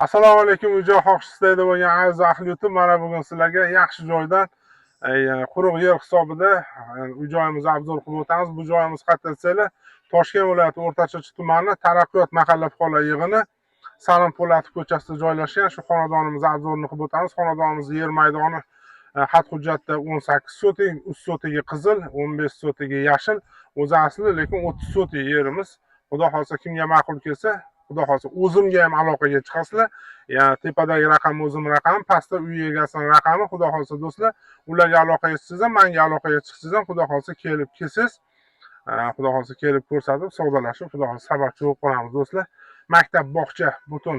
Assalomu alaykum, uy-joy xohishchisi bo'lgan aziz ahli YouTube. Mana bugun sizlarga yaxshi joydan quruq yer hisobida uy-joyimizni obzor qilib o'tamiz. Bu joyimiz qayerda desanglar, Toshkent viloyati O'rta-Chirchiq tumani Taraqqiyot mahalla fuqarolar yig'ini Salim Po'latov ko'chasida joylashgan. Shu xonadonimizni obzorini qilib o'tamiz. Xonadonimiz yer maydoni xat hujjatda 18 sotik, 3 sotiga qizil, 15 sotiga yashil. O'zi asli lekin 30 sotik yerimiz. Xudo xolsa kimga ma'qul kelsa, xudo xolsa o'zimga ham aloqaga chiqasizlar. Tepadagi raqam o'zim raqamim, pastda uy egasining raqami. Xudo xolsa do'stlar, ularga aloqaga chiqsangiz ham, menga aloqaga chiqsangiz ham, xudo xolsa kelib kelsiz. Xudo xolsa kelib ko'rsatib, savdolashib, xudo xolsa sababchi bo'lib qolamiz do'stlar. Maktab, bog'cha, butun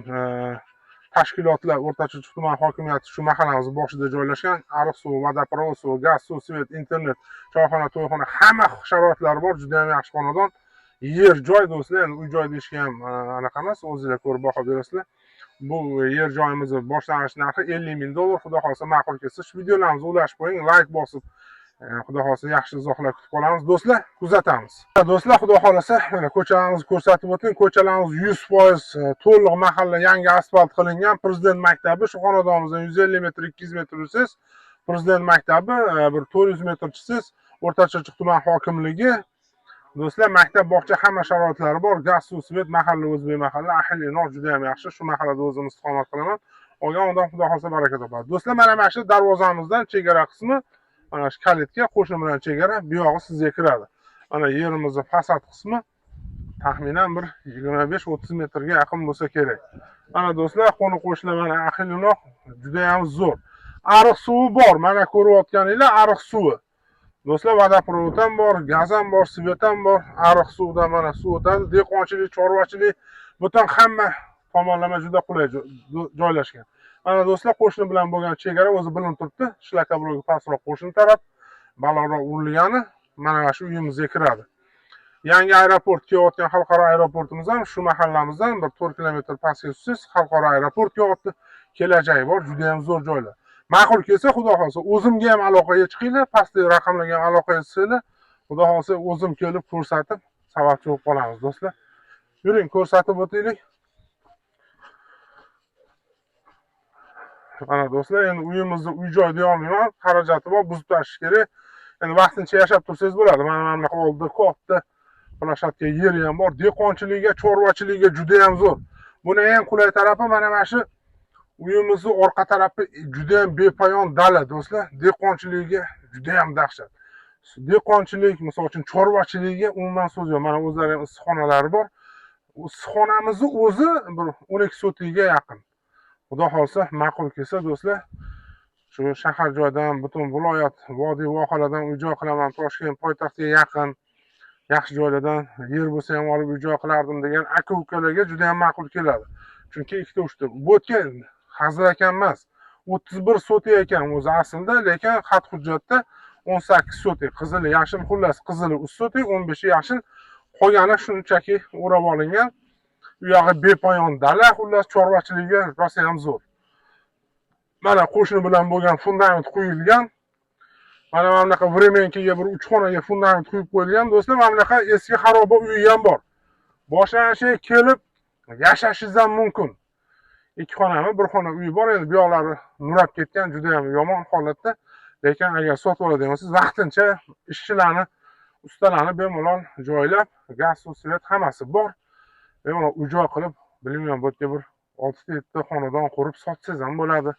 tashkilotlar O'rta-Chirchiq tuman hokimiyati shu mahallamiz boshida joylashgan. Ariq suvi, vodoprovod suvi, gaz suv, svet, internet, choyxona, to'yxona, hamma sharoitlari bor. Juda ham yaxshi xonadon. Yer joy do'stlar, endi uy joy deyishga ham anaqa emas, o'zingizlar ko'rib baho berasizlar. Bu yer joyimizni boshlang'ich narxi 50 ming dollar. Xudo xolsa ma'qul kelsa shu videolarimizni ulashib qo'ying, like bosib, xudo xolsa yaxshi izohlar kutib qolamiz do'stlar. Kuzatamiz. Do'stlar, xudo xolasa mana ko'chalarimizni ko'rsatib o'ting. Ko'chalarimiz 100% to'liq mahalla yangi asfalt qilingan. Prezident maktabi shu xonadonimizdan 150 metr, 200 metr yursangiz, Prezident maktabi bir 400 metr chiqsangiz, O'rta-Chirchiq tuman hokimligi. Do'stlar, maktab, bog'cha hamma sharoitlari bor. Gaz, suv, svet, mahalla o'zbek mahalla, ahil-inor juda ham yaxshi. Shu mahallada o'zim istiqomat qilaman. Olgan odam xudo xolsa baraka topadi. Do'stlar, mana shu darvozamizdan chegara qismi, mana shu kalitga qo'shni bilan chegara, bu yog'i sizga kiradi. Mana yerimizning fasad qismi taxminan bir 25-30 metrga yaqin bo'lsa kerak. Mana do'stlar, qo'ni-qo'shnilar mana ahil-inor juda ham zo'r. Ariq suvi bor. Mana ko'rayotganinglar ariq suvi. Do'stlar, vodoprovod ham bor, gaz ham bor, svet ham bor. Ariq suvdan mana suv o'tadi. Dehqonchilik, chorvachilik, butun hamma tomonlama juda qulay joylashgan. Mana do'stlar, qo'shni bilan bo'lgan chegara o'zi bilinib turibdi. Shlakobroga pastroq qo'shni taraf, balandroq urilgani mana shu uyimizga kiradi. Yangi aeroport kelayotgan xalqaro aeroportimiz ham shu mahallamizdan bir 4 kilometr pastga tushsangiz xalqaro aeroport kelyapti. Kelajagi bor, juda ham zo'r joylar. Ma'qul kelsa, xudo xolsa o'zimga ham aloqaga chiqinglar, pastdagi raqamlarga ham aloqaga chiqsanglar, xudo xolsa o'zim kelib ko'rsatib, sababchi bo'lib qolamiz do'stlar. Yuring, ko'rsatib o'taylik. Mana do'stlar, endi uyimizni uy-joy deya olmayman, xarajati bor, buzib tashish kerak. Endi vaqtincha yashab tursangiz bo'ladi. Mana bunaqa oldida katta plashatka yeri ham bor. Dehqonchiligiga, chorvachiligiga juda ham zo'r. Buni eng qulay tarafi mana shu uyimizni orqa tarafi juda ham bepoyon dala do'stlar. Dehqonchiligiga juda ham dahshat. Dehqonchilik, misol uchun chorvachiligiga umuman so'z yo'q. Mana o'zlarining issiqxonalari bor. Issiqxonamizni o'zi bir 12 sotikga yaqin. Xudo xolsa ma'qul kelsa do'stlar, shu shahar joydan, butun viloyat, vodiy vohalardan uy-joy qilaman. Toshkent poytaxtiga yaqin yaxshi joylardan yer bo'lsa ham olib uy-joy qilardim degan aka-ukalarga juda ham ma'qul keladi. Chunki ikkita uchta bu o'tgan hazil ekan emas. 31 sotik ekan o'zi aslida, lekin xat hujjatda 18 sotik, qizili, yashil, xullas qizili 3 sotik, 15 yashil, qolgani shunchaki o'rab olingan. U yog'i bepoyon dala, xullas chorvachiligiga rosa ham zo'r. Mana qo'shni bilan bo'lgan fundament quyilgan. Mana bunaqa vremenkiga bir 3 xonaga fundament quyib qo'yilgan. Do'stlar, mana bunaqa eski xaroba uyi ham bor. Boshlanishi kelib yashashingiz ham mumkin. 2 xonami, 1 xona uyi bor. Endi bu yoqlari nurab ketgan, juda ham yomon holatda. Lekin agar sotib oladigan bo'lsangiz, vaqtincha ishchilarni, ustalarni bemalol joylab, gaz, suv, svet hammasi bor. Bemalol uy-joy qilib, bilmayman, bu yerga bir 6-7 xonadon qurib sotsangiz ham bo'ladi.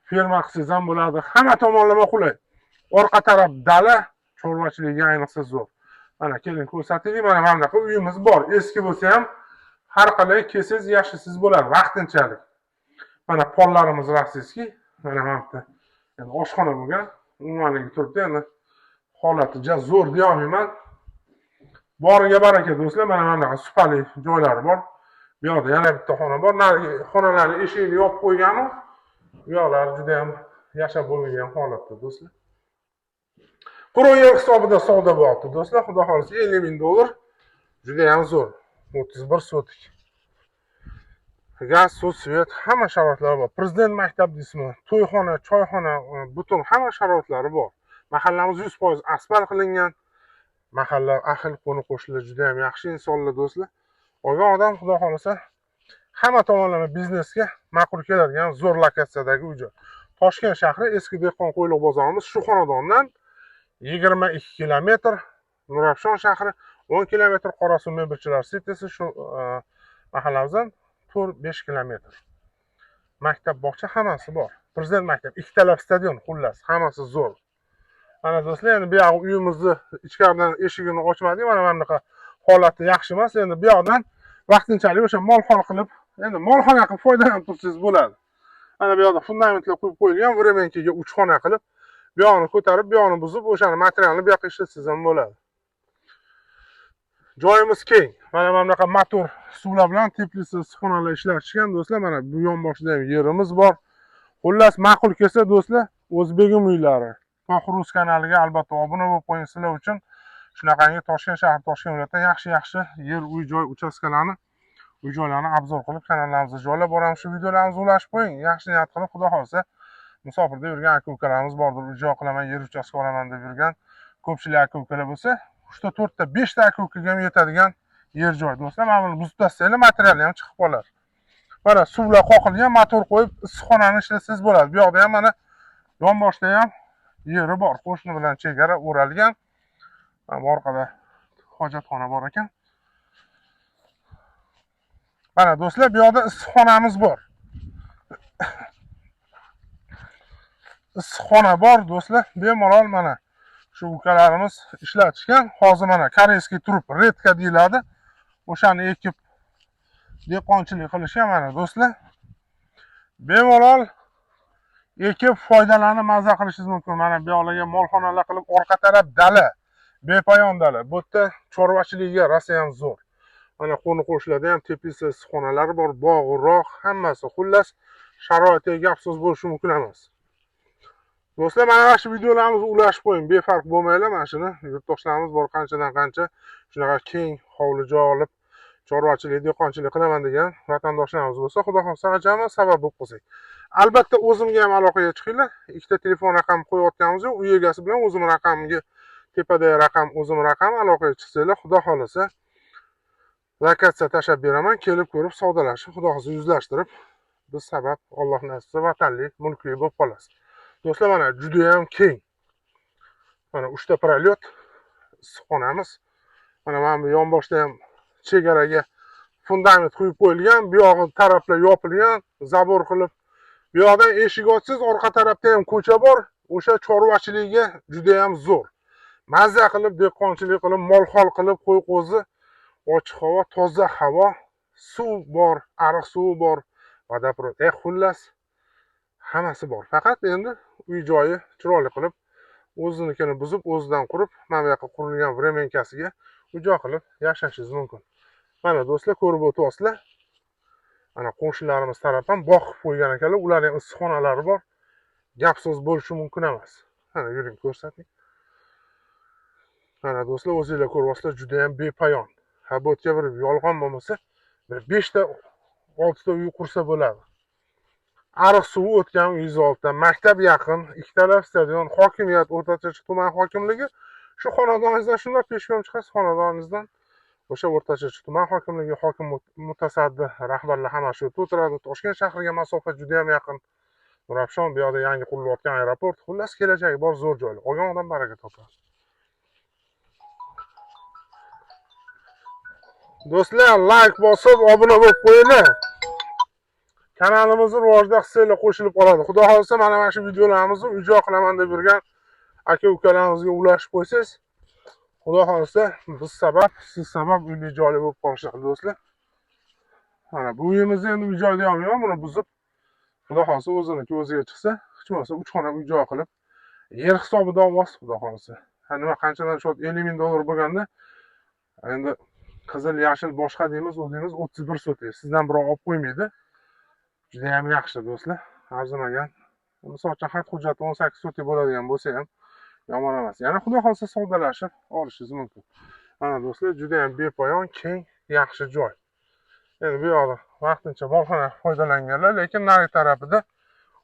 Ferma qilsangiz ham bo'ladi. Hamma tomonlama qulay. Orqa taraf dala, chorvachiligiga ayniqsa zo'r. Mana keling ko'rsataylik. Mana bunaqa uyimiz bor. Eski bo'lsa ham har qalay kelsangiz yashaysiz bo'ladi vaqtinchalik. Mana pollarimiz rasizki, mana bu yerda endi oshxona bo'lgan, umumanligi turibdi. Endi holati juda zo'r deya olmayman. Boriga baraka do'stlar. Mana bunaqa supali joylari bor. Bu yoqda yana bitta xona bor. Xonalarning eshigini yopib qo'ygan-u, bu yoqlar juda ham yashab bo'lmagan holatda do'stlar. Quruq yer hisobida savdo bo'lyapti do'stlar. Xudo xolsa 50 ming dollar. Juda ham zo'r. 31 sotik. Gaz, suv, svet, hamma sharoitlari bor. Prezident maktab deysizmi, to'yxona, choyxona, butun hamma sharoitlari bor. Mahallamiz 100% asfalt qilingan. Mahalla ahil, qo'ni-qo'shnilar juda ham yaxshi insonlar do'stlar. Olgan odam xudo xolasa hamma tomonlama biznesga ma'qul keladigan zo'r lokatsiyadagi uy-joy. Toshkent shahri eski Dehqonqo'yliq bozorimiz shu xonadondan 22 kilometr, Nurafshon shahri 10 kilometr, Qorasuv mebelchilar sitesi shu mahallamizdan 4-5 kilometr. Maktab, bog'cha hammasi bor. Prezident maktab, ikkitalab stadion, xullas, hammasi zo'r. Mana do'stlar, endi bu yoq uyimizni ichkaridan eshigini ochmadik, mana bunaqa holati yaxshi emas. Endi bu yoqdan vaqtinchalik o'sha molxona qilib, endi molxona qilib foydalanib tursangiz bo'ladi. Mana bu yoqda fundamentlar qo'yib qo'yilgan, vremenkiga 3 xona qilib, bu yoqni ko'tarib, bu yoqni buzib, o'shani materialni bu yoqqa ishlatsangiz ham bo'ladi. Joyimiz keng. Mana bunaqa motor suvlar bilan teplitsa issiqxonalar ishlatishgan do'stlar. Mana bu yonboshida ham yerimiz bor. Xullas, ma'qul kelsa do'stlar, O'zbegim uylari To'g'ri kanaliga albatta obuna bo'lib qo'ying. Sizlar uchun shunaqangi Toshkent shahri, Toshkent viloyatida yaxshi yer, uy-joy uchastkalarini, uy-joylarni obzor qilib kanallarimizga joylab boramiz. Shu videolarimizni ulashib qo'ying. Yaxshi niyat qilib, xudo xolsa, musofirda yurgan aka-ukalarimiz bordir. Uy-joy qilaman, yer uchastka olaman deb yurgan ko'pchilik aka-ukalar bo'lsa, 3 ta 5 ta aka-ukaga ham yetadigan yer joy do'stlar. Mana buni buzib tashlanglar, materiallar ham chiqib qolar. Mana suvlar qoqilgan, motor qo'yib issiqxonani ishlatsangiz bo'ladi. Bu yoqda ham mana yonboshda ham yeri bor. Qo'shni bilan chegara o'ralgan. Mana orqada hojatxona bor ekan. Mana do'stlar, bu yoqda issiqxonamiz bor. Issiqxona bor do'stlar. Bemalol mana shu ukalarimiz ishlatishgan. Hozir mana koreyskiy trup, redka deyiladi. O'shani ekib dehqonchilik qilishgan mana do'stlar. Bemalol ekib foydalanib maza qilishingiz mumkin. Mana bu yoqlarga molxonalar qilib, orqa taraf dala, bepoyon dala. Bu yerda chorvachiligiga rosa ham zo'r. Mana qo'ni-qo'shnilarda ham teplitsa issiqxonalari bor, bog'roq, hammasi. Xullas, sharoitiga gap so'z bo'lishi mumkin emas. Do'stlar, mana shu videolarimizni ulashib qo'ying, befarq bo'lmanglar. Mana shuni yurtdoshlarimiz bor, qanchadan qancha shunaqa keng hovli joy olib chorvachilik, dehqonchilik qilaman degan vatandoshlarimiz bo'lsa, xudo xohlasa ajoyib sabab bo'lib qolsak. Albatta o'zimga ham aloqaga chiqinglar. Ikkita telefon raqami qo'yayotganimiz yo'q. Uy egasi bilan o'zim raqamga, tepadagi raqam o'zim raqam, aloqaga chiqsanglar, xudo xohlasa lokatsiya tashlab beraman, kelib ko'rib savdolashib, xudo xohlasa yuzlashtirib, biz sabab Alloh nasib vatanli, mulkli bo'lib qolasiz. Do'stlar, mana juda ham keng. Mana 3 ta prolyot issiqxonamiz. Mana bu yonboshda ham chegaraga fundament qo'yib qo'yilgan, bu yoq taraflar yopilgan, zabor qilib. Bu yoqdan eshik ochsangiz, orqa tarafda ham ko'cha bor. O'sha chorvachiligiga juda ham zo'r. Mazza qilib, dehqonchilik qilib, molxol qilib, qo'y-qo'zi, ochiq havo, toza havo, suv bor, ariq suvi bor, vodoprovod. Xullas, hammasi bor. Faqat endi uy-joyi chiroyli qilib, o'zinikini buzib, o'zidan qurib, mana bu yoqqa qurilgan vremenkasiga uy-joy qilib yashashingiz mumkin. Mana do'stlar, ko'rib o'tyapsizlar. Mana qo'shnilarimiz tarafdan bog' qilib qo'ygan ekanlar. Ular ham issiqxonalari bor. Gap so'z bo'lishi mumkin emas. Mana yuring ko'rsating. Mana do'stlar, o'zingizlar ko'ryapsizlar, juda ham bepoyon. Ha, bu yerga bir yolg'on bo'lmasa, bir 5 ta 6 ta uy qursa bo'ladi. Ariq suvi o'tgan uyingiz oldida, maktab yaqin, ikkitalab stadion, hokimiyat, O'rtachachi tuman hokimligi. Shu xonadoningizdan shunday peshkom chiqasiz, xonadoningizdan o'sha O'rtachachi tuman hokimligi, hokim mutasaddi rahbarlar hamma shu yerda o'tiradi. Toshkent shahriga masofa juda ham yaqin. Nurafshon, bu yoqda yangi qurilayotgan aeroport. Xullas, kelajagi bor zo'r joylar. Olgan odam baraka topadi. Do'stlar, like bosib, obuna bo'lib qo'yinglar. Kanalimizni rivojda hissanglar qo'shilib qoladi. Xudo xolsa, mana shu videolarimizni uy-joy qilaman deb yurgan aka-ukalarimizga ulashib qo'ysangiz, xudo xolsa, biz sabab, siz sabab uyli joyli bo'lib qolishadi do'stlar. Mana bu uyimizni endi uy-joyda olmayman, buni buzib, xudo xolsa o'ziniki o'ziga chiqsa, hech bo'lmasa 3 xona uy-joy qilib, yer hisobida olasiz, xudo xolsa. Nima qanchadan shu $50,000 bo'lganda, endi qizil, yashil boshqa deymiz, o'zingiz 31 so'tga sizdan birov olib qo'ymaydi. Juda ham yaxshi do'stlar, arzimagan. Misol uchun xat hujjati 18 so'tga bo'ladigan bo'lsa ham yomon emas. Yana xudo xolsa savdolashib olishingiz mumkin. Mana do'stlar, juda ham bepoyon, keng, yaxshi joy. Endi bu yoqda vaqtincha molxona foydalanganlar, lekin nari tarafida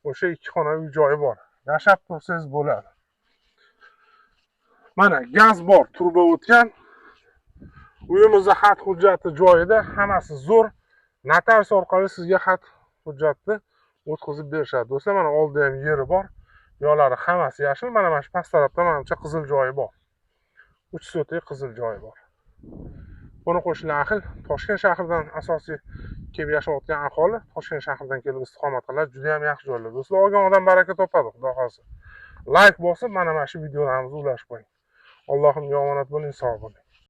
o'sha 2 xona uy joyi bor. Yashab tursangiz bo'ladi. Mana gaz bor, turba o'tgan. Uyimizda xat hujjati joyida, hammasi zo'r. notarius orqali sizga xat hujjatni o'tkazib berishadi. Do'stlar, mana oldida ham yeri bor. Yo'llari hammasi yashil. Mana shu past tarafda menimcha qizil joyi bor. 3 sotik qizil joyi bor. Buni qo'shnilar ahil Toshkent shahridan asosiy kelib yashayotgan aholi Toshkent shahridan kelib istiqomat qiladi. Juda ham yaxshi joylar. Do'stlar, olgan odam baraka topadi, xudo xolasa. Like bosib, mana shu videolarimizni ulashib qo'ying. Allohimga omonat bo'ling, sog' bo'ling.